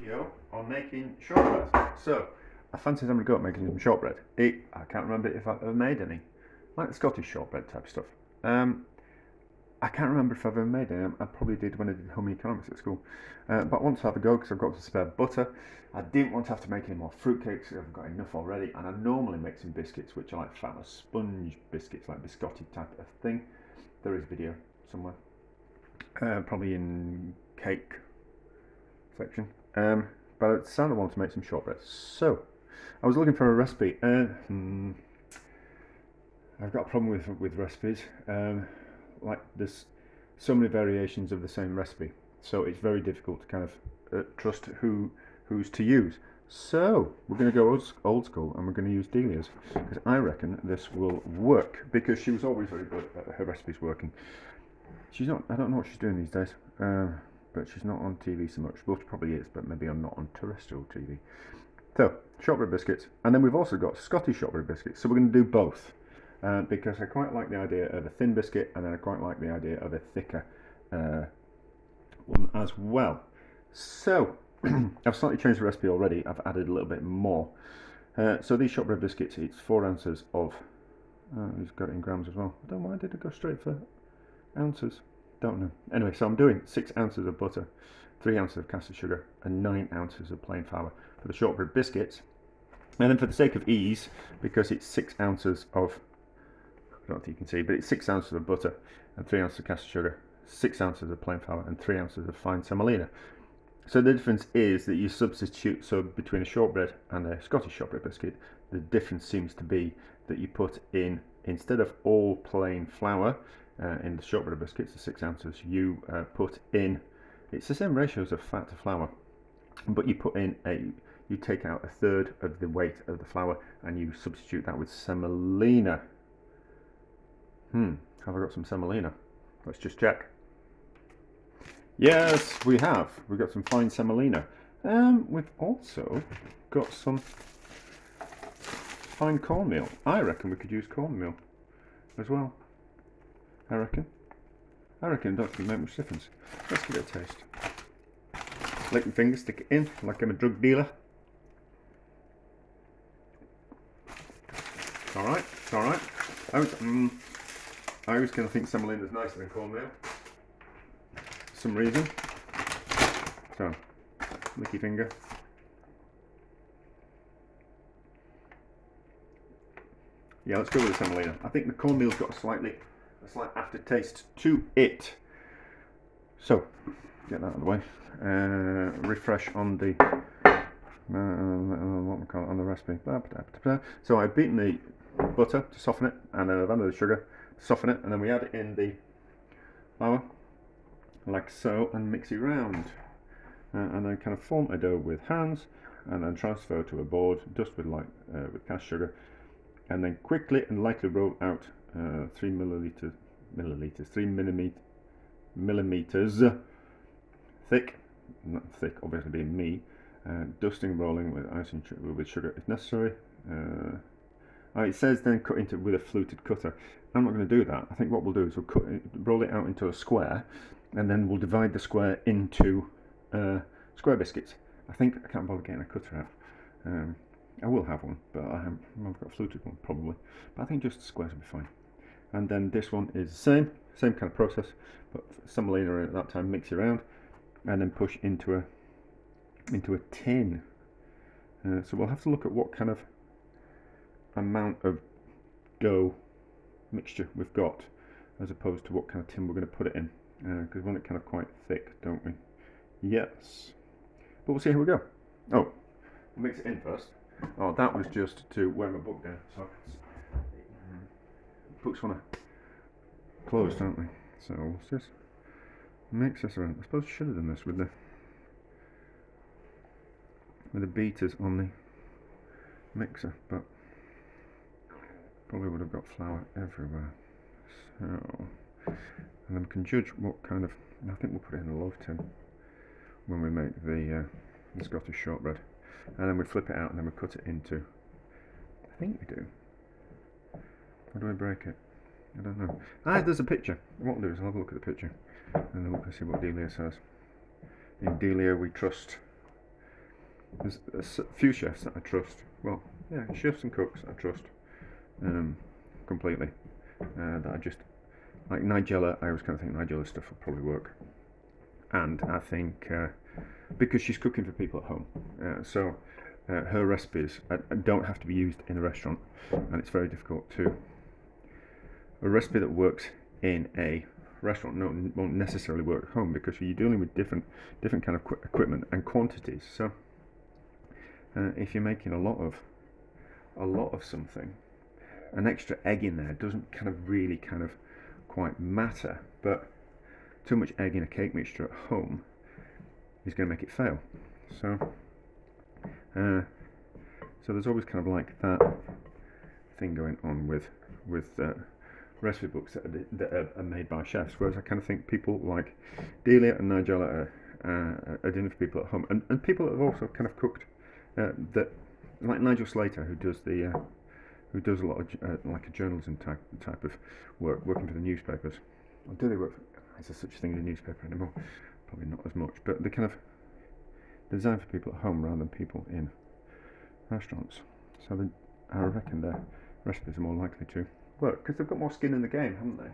video on making shortbread. So, I fancied having a go at making some shortbread. I can't remember if I've ever made any. Like the Scottish shortbread type stuff. I can't remember if I've ever made any. I probably did when I did home economics at school. But I want to have a go because I've got some spare butter. I didn't want to have to make any more fruitcakes. I've got enough already. And I normally make some biscuits, which are like fat sponge biscuits, like biscotti type of thing. There is a video somewhere. Probably in cake section. But I decided I wanted to make some shortbread. So, I was looking for a recipe. I've got a problem with recipes. Like there's so many variations of the same recipe, so it's very difficult to kind of trust who's to use. So we're going to go old school, and we're going to use Delia's because I reckon this will work because she was always very good at her recipes working. She's not. I don't know what she's doing these days, but she's not on TV so much. Well, she probably is, but maybe I'm not on terrestrial TV. So shortbread biscuits, and then we've also got Scottish shortbread biscuits. So we're going to do both. Because I quite like the idea of a thin biscuit, and then I quite like the idea of a thicker one as well. So I've slightly changed the recipe already. I've added a little bit more. So these shortbread biscuits, it's 4 ounces of. He's got it in grams as well. I don't know why did I go straight for ounces. Don't know. Anyway, so I'm doing 6 ounces of butter, 3 ounces of caster sugar, and 9 ounces of plain flour for the shortbread biscuits. And then for the sake of ease, because it's 6 ounces of, I don't know if you can see, but it's 6 ounces of butter and 3 ounces of caster sugar, 6 ounces of plain flour, and 3 ounces of fine semolina. So the difference is that you substitute, so between a shortbread and a Scottish shortbread biscuit, the difference seems to be that you put in, instead of all plain flour in the shortbread biscuits, the 6 ounces, you put in, it's the same ratios of fat to flour, but you put in you take out 1/3 of the weight of the flour and you substitute that with semolina. Have I got some semolina? Let's just check. Yes, we have. We've got some fine semolina. We've also got some fine cornmeal. I reckon we could use cornmeal as well. I reckon it doesn't make much difference. Let's give it a taste. Lick my finger, stick it in like I'm a drug dealer. It's alright, it's alright. I always kind of think semolina is nicer than cornmeal for some reason. So, lick your finger. Yeah, let's go with the semolina. I think the cornmeal's got a slight aftertaste to it. So, get that out of the way. Refresh on the what we call it on the recipe. So I've beaten the butter to soften it, and then I've added the sugar to soften it, and then we add in the flour like so and mix it around, and then kind of form a dough with hands, and then transfer to a board, dust with with caster sugar, and then quickly and lightly roll out 3 millimeters thick, not thick obviously being me, dusting, rolling with icing with sugar if necessary. It says then cut into with a fluted cutter. I'm not going to do that. I think what we'll do is we'll roll it out into a square, and then we'll divide the square into square biscuits. I think I can't bother getting a cutter out. I will have one, but I've got a fluted one probably. But I think just squares will be fine. And then this one is the same kind of process, but semolina at that time, mix it around, and then push into a tin. So we'll have to look at what kind of amount of dough mixture we've got, as opposed to what kind of tin we're going to put it in, because we want it kind of quite thick, don't we? Yes, but we'll see how we go. Oh, we'll mix it in first. Oh, that was just to wear my book down, so books want to close, don't we? So let's just mix this around. I suppose I should have done this with the beaters on the mixer, but probably would have got flour everywhere. So, and then we can judge what kind of. I think we'll put it in a loaf tin when we make the Scottish shortbread, and then we flip it out and then we cut it into. I think we do. How do I break it? I don't know. There's a picture. What we'll do is I'll have a look at the picture, and then we'll see what Delia says. In Delia we trust. There's a few chefs that I trust. Well, yeah, chefs and cooks I trust completely. That I just like Nigella. I always kind of think Nigella's stuff will probably work, and I think because she's cooking for people at home, so her recipes don't have to be used in a restaurant, and it's very difficult to. A recipe that works in a restaurant won't necessarily work at home because you're dealing with different kind of equipment and quantities. So if you're making a lot of something, an extra egg in there doesn't kind of really kind of quite matter, but too much egg in a cake mixture at home is going to make it fail. So there's always kind of like that thing going on with recipe books that are made by chefs, whereas I kind of think people like Delia and Nigella are dinner for people at home, and people that have also kind of cooked that, like Nigel Slater, who does a lot of like a journalism type of work, working for the newspapers. Or do they work for, is there such a thing as a newspaper anymore? Probably not as much, but they're kind of designed for people at home rather than people in restaurants. So I reckon their recipes are more likely to work because they've got more skin in the game, haven't they?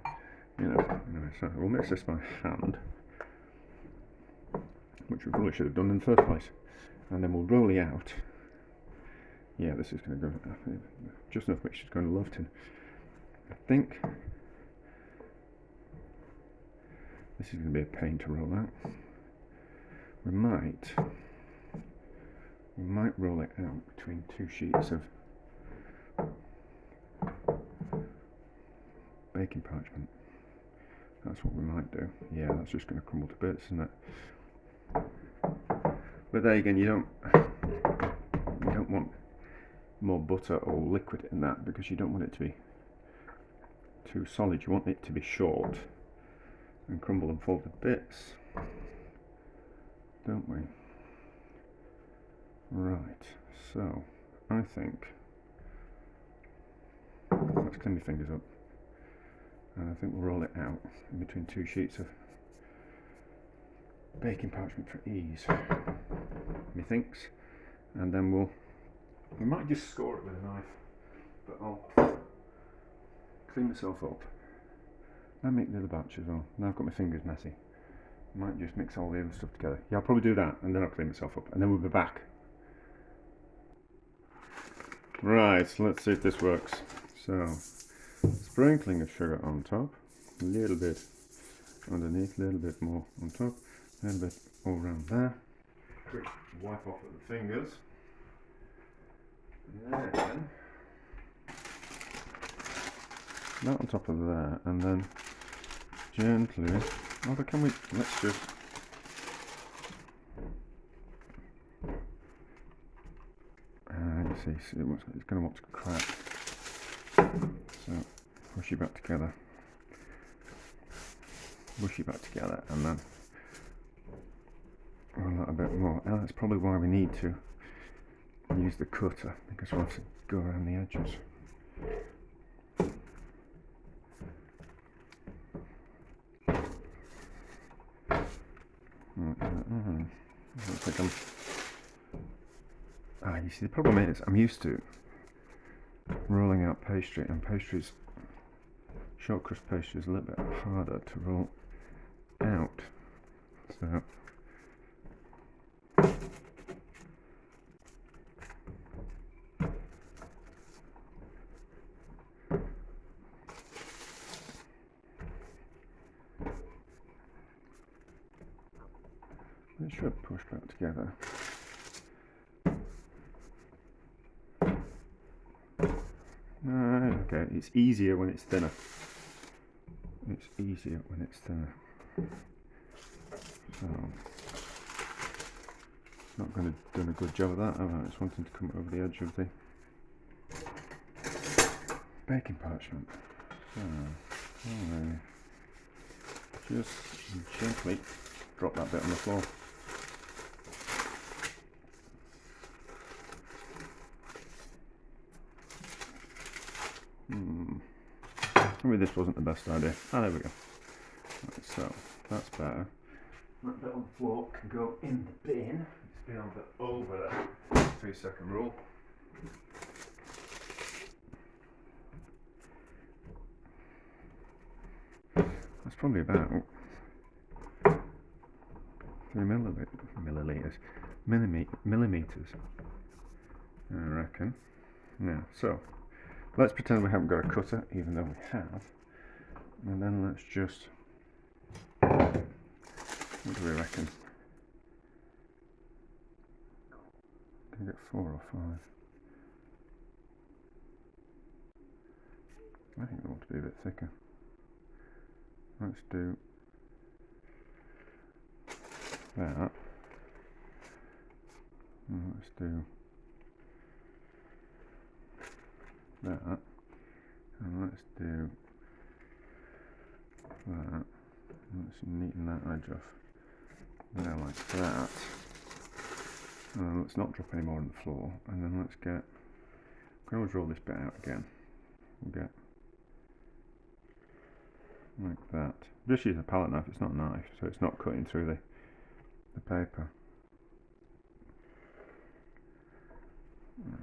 You know. Anyway, so we'll mix this by hand, which we probably should have done in the first place, and then we'll roll it out. Yeah, this is going to go just enough mixture to go in the love tin. I think this is going to be a pain to roll out. We might roll it out between two sheets of baking parchment. That's what we might do. Yeah, that's just going to crumble to bits, isn't it? But there again, you don't want more butter or liquid in that because you don't want it to be too solid. You want it to be short and crumble and fall to bits, don't we? Right, so I think let's clean my fingers up, and I think we'll roll it out in between two sheets of baking parchment for ease, methinks, and then we might just score it with a knife, but I'll clean myself up and make the other batch as well. Now I've got my fingers messy. I might just mix all the other stuff together. Yeah, I'll probably do that, and then I'll clean myself up, and then we'll be back. Right, so let's see if this works. So, sprinkling of sugar on top, a little bit underneath, a little bit more on top, a little bit all around there. Quick wipe off with the fingers. And then that on top of there, and then gently. Oh, but let's just. You see, it's going to want to crack. So push it back together. Push it back together, and then roll that a bit more. And that's probably why we need to use the cutter, because we'll have to go around the edges. I think you see, the problem is I'm used to rolling out pastry, and short crust pastry is a little bit harder to roll out. So it should push back together. Okay, it's easier when it's thinner. It's easier when it's thinner. So, not going to do a good job of that, am I? Just wanting to come over the edge of the baking parchment. So, just gently drop that bit on the floor. Maybe this wasn't the best idea. Ah, there we go. Right, so that's better. That bit on the floor can go in the bin. It's been a bit over there. 3-second rule. That's probably about 3 millimeters, I reckon. Now, so let's pretend we haven't got a cutter, even though we have, and then let's just, what do we reckon? Can I get 4 or 5? I think they want to be a bit thicker. Let's do that. And let's do that. And let's do that. And let's neaten that edge off. There, like that. And then let's not drop any more on the floor. And then let's get, we can always roll this bit out again. We'll get like that. Just use a palette knife, it's not a knife, so it's not cutting through the paper.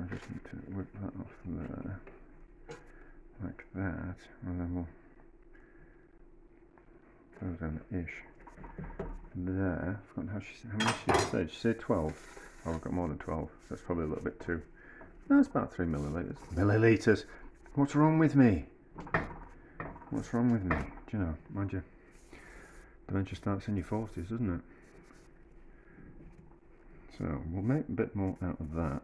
I just need to whip that off there, like that, and then we'll close down-ish. There, I've forgotten how many she said. She said 12. Oh, I've got more than 12, so that's probably a little bit too. No, it's about 3 milliliters. Milliliters! What's wrong with me? What's wrong with me? Do you know, mind you, dementia starts in your 40s, doesn't it? So we'll make a bit more out of that,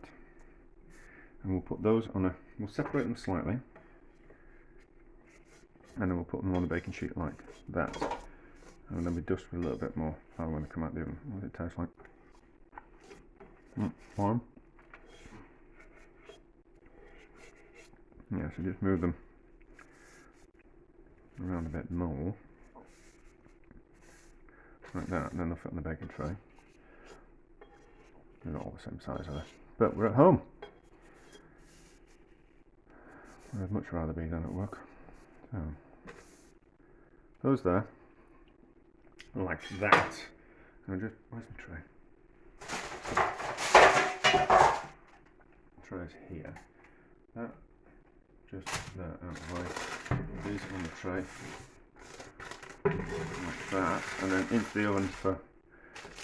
and we'll put those on we'll separate them slightly, and then we'll put them on the baking sheet like that, and then we dust with a little bit more flour when they come out the oven. What does it taste like? Warm? Yeah, so just move them around a bit more, like that, and then they'll fit on the baking tray. They're not all the same size, are they? But we're at home. I'd much rather be than at work. So, those there, like that. And just, where's my tray? Tray's here. That, just there out of the way. These on the tray. Like that. And then into the oven for,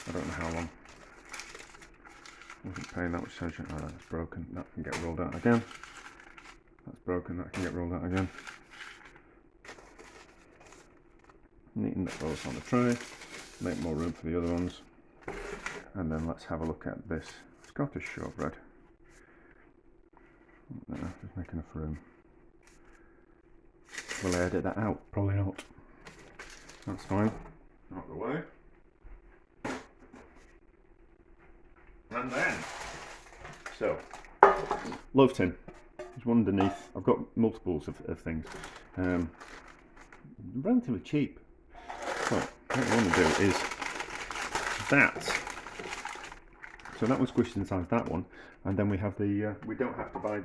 I don't know how long. Wasn't paying that much attention. Oh, that's broken. That can get rolled out again. That's broken. That can get rolled out again. Neaten those on the tray. Make more room for the other ones. And then let's have a look at this Scottish shortbread. There, just make enough room. Will I edit that out? Probably not. That's fine. Out of the way. And then, so, loaf tin. There's one underneath. I've got multiples of things. Relatively cheap. So, what I want to do is that. So that was squished inside that one, and then we have the. We don't have to buy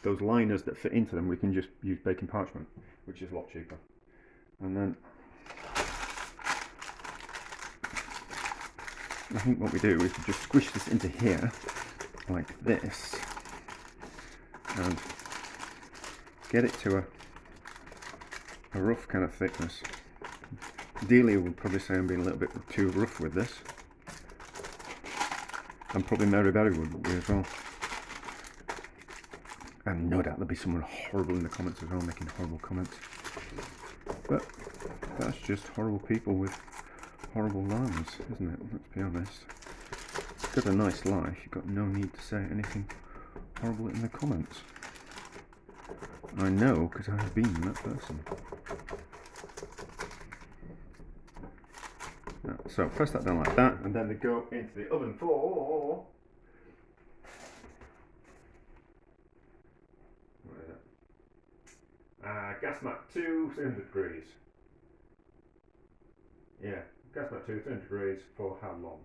those liners that fit into them. We can just use baking parchment, which is a lot cheaper. And then I think what we do is we just squish this into here, like this, and get it to a rough kind of thickness. Delia would probably say I'm being a little bit too rough with this, and probably Mary Berry would be as well. And no doubt there'll be someone horrible in the comments as well, making horrible comments. But that's just horrible people with horrible lives, isn't it? Let's be honest. If you've got a nice life, you've got no need to say anything horrible in the comments. I know, because I have been that person. So press that down like that, and then they go into the oven for... gas mat 2, 300 degrees. Yeah, gas mat 2, 300 degrees for how long?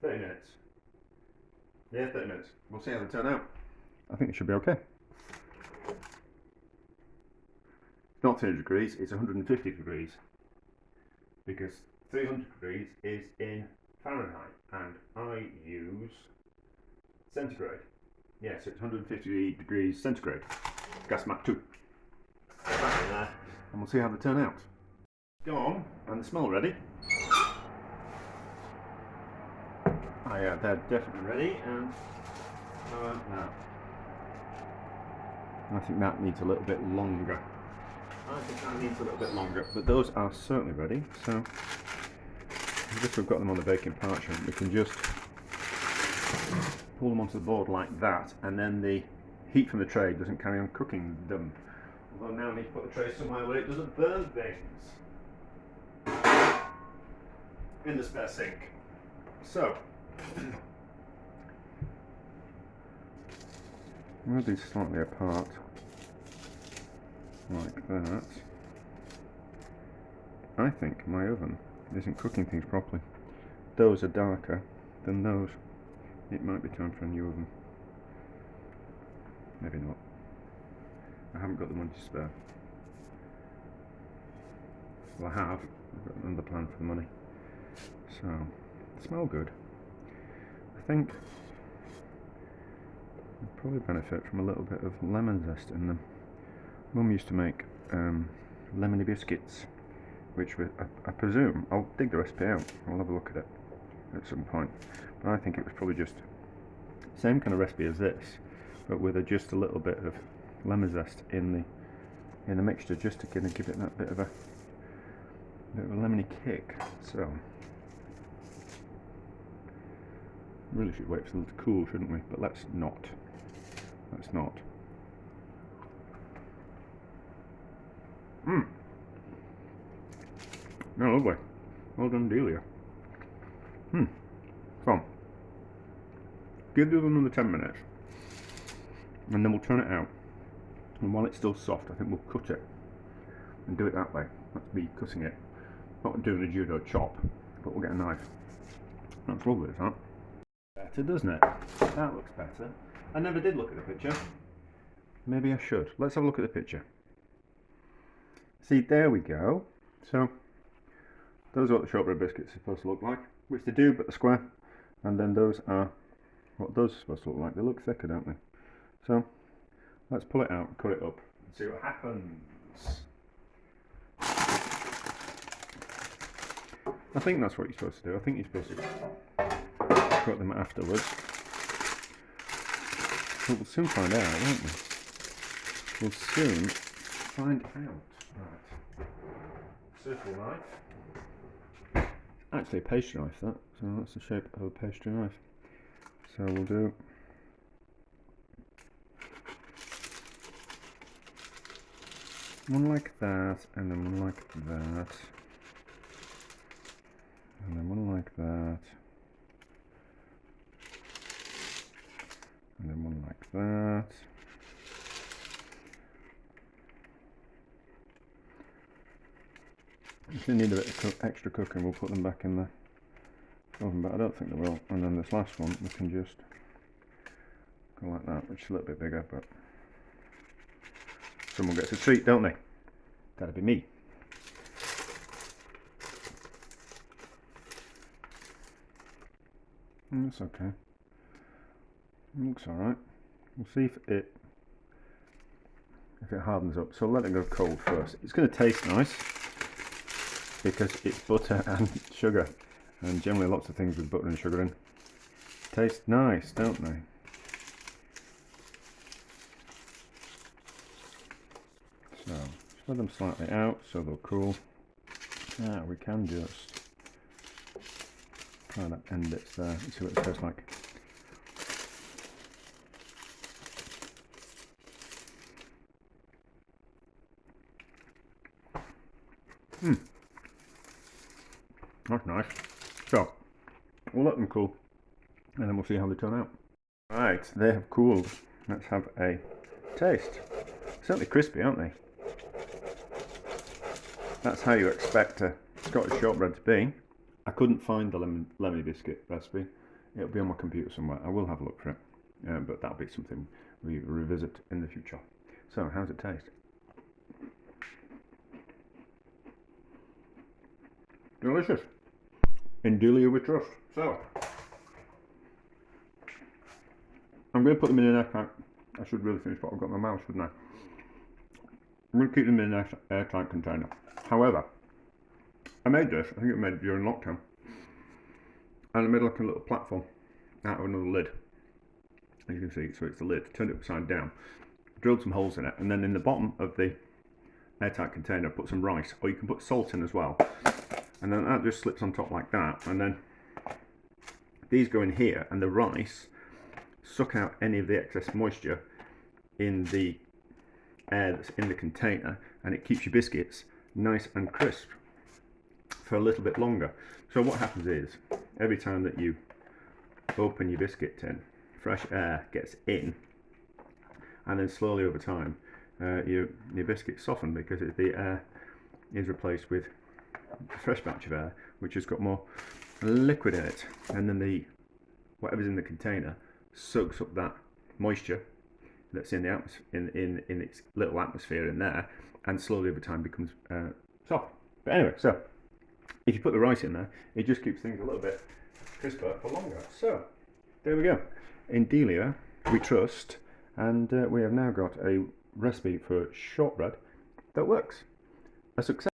30 minutes. Yeah, 30 minutes. We'll see how they turn out. I think it should be okay. It's not 300 degrees, it's 150 degrees. Because 300 degrees is in Fahrenheit, and I use centigrade. Yeah, so it's 150 degrees centigrade. Gas mat 2. Put that in there, and we'll see how they turn out. Go on, and the smell ready. Oh yeah, they're definitely ready, and how about that? I think that needs a little bit longer. But those are certainly ready. So, if we've got them on the baking parchment, we can just pull them onto the board like that, and then the heat from the tray doesn't carry on cooking them. Although now I need to put the tray somewhere where it doesn't burn things. In the spare sink. So, move these slightly apart, like that. I think my oven isn't cooking things properly. Those are darker than those. It might be time for a new oven. Maybe not. I haven't got the money to spare. Well, I have. I've got another plan for the money. So, they smell good. I think I'd probably benefit from a little bit of lemon zest in them. Mum used to make lemony biscuits, which I presume, I'll dig the recipe out, I'll have a look at it at some point, but I think it was probably just the same kind of recipe as this, but with just a little bit of lemon zest in the mixture, just to kind of give it that bit of a lemony kick. So really should wait for it to cool, shouldn't we? But let's not. No, lovely. Well done, Delia. Come. Give the oven another 10 minutes, and then we'll turn it out. And while it's still soft, I think we'll cut it and do it that way. That's me cutting it, not doing a judo chop, but we'll get a knife. That's lovely, isn't it? Better, doesn't it? That looks better. I never did look at the picture. Maybe I should. Let's have a look at the picture. See, there we go. So, those are what the shortbread biscuits are supposed to look like, which they do, but they're square. And then those are what those are supposed to look like. They look thicker, don't they? So, let's pull it out and cut it up and see what happens. I think that's what you're supposed to do. I think you're supposed to cut them afterwards. But we'll soon find out, won't we? We'll soon find out. Right. Circle knife. Actually a pastry knife, that. So that's the shape of a pastry knife. So we'll do one like that, and then one like that, and then one like that, and then one like that. If they need a bit of extra cooking, we'll put them back in the oven, but I don't think they will. And then this last one, we can just go like that, which is a little bit bigger, but someone gets a treat, don't they? That'd be me. That's okay. It looks alright. We'll see if it hardens up. So let it go cold first. It's going to taste nice because it's butter and sugar, and generally lots of things with butter and sugar in taste nice, don't they? So spread them slightly out so they'll cool. Now we can just try that end bits there and see what it tastes like. That's nice. So we'll let them cool and then we'll see how they turn out. Right, they have cooled. Let's have a taste. Certainly crispy, aren't they? That's how you expect a Scottish shortbread to be. I couldn't find the lemony biscuit recipe. It'll be on my computer somewhere. I will have a look for it, but that'll be something we revisit in the future. So, how's it taste? Delicious. In Delia we trust. So, I'm going to put them in an airtight. I should really finish what I've got in my mouth, shouldn't I? I'm going to keep them in an airtight container. However, I made this, I think I made it during lockdown, and I made like a little platform out of another lid. As you can see, so it's the lid, turned it upside down, drilled some holes in it, and then in the bottom of the airtight container put some rice, or you can put salt in as well, and then that just slips on top like that, and then these go in here, and the rice suck out any of the excess moisture in the air that's in the container, and it keeps your biscuits nice and crisp for a little bit longer. So what happens is, every time that you open your biscuit tin, fresh air gets in, and then slowly over time your biscuits soften because the air is replaced with a fresh batch of air which has got more liquid in it, and then whatever's in the container soaks up that moisture that's in the in its little atmosphere in there, and slowly over time becomes soft. But anyway, so if you put the rice in there, it just keeps things a little bit crisper for longer. So there we go. In Delia we trust, and we have now got a recipe for shortbread that works. A success.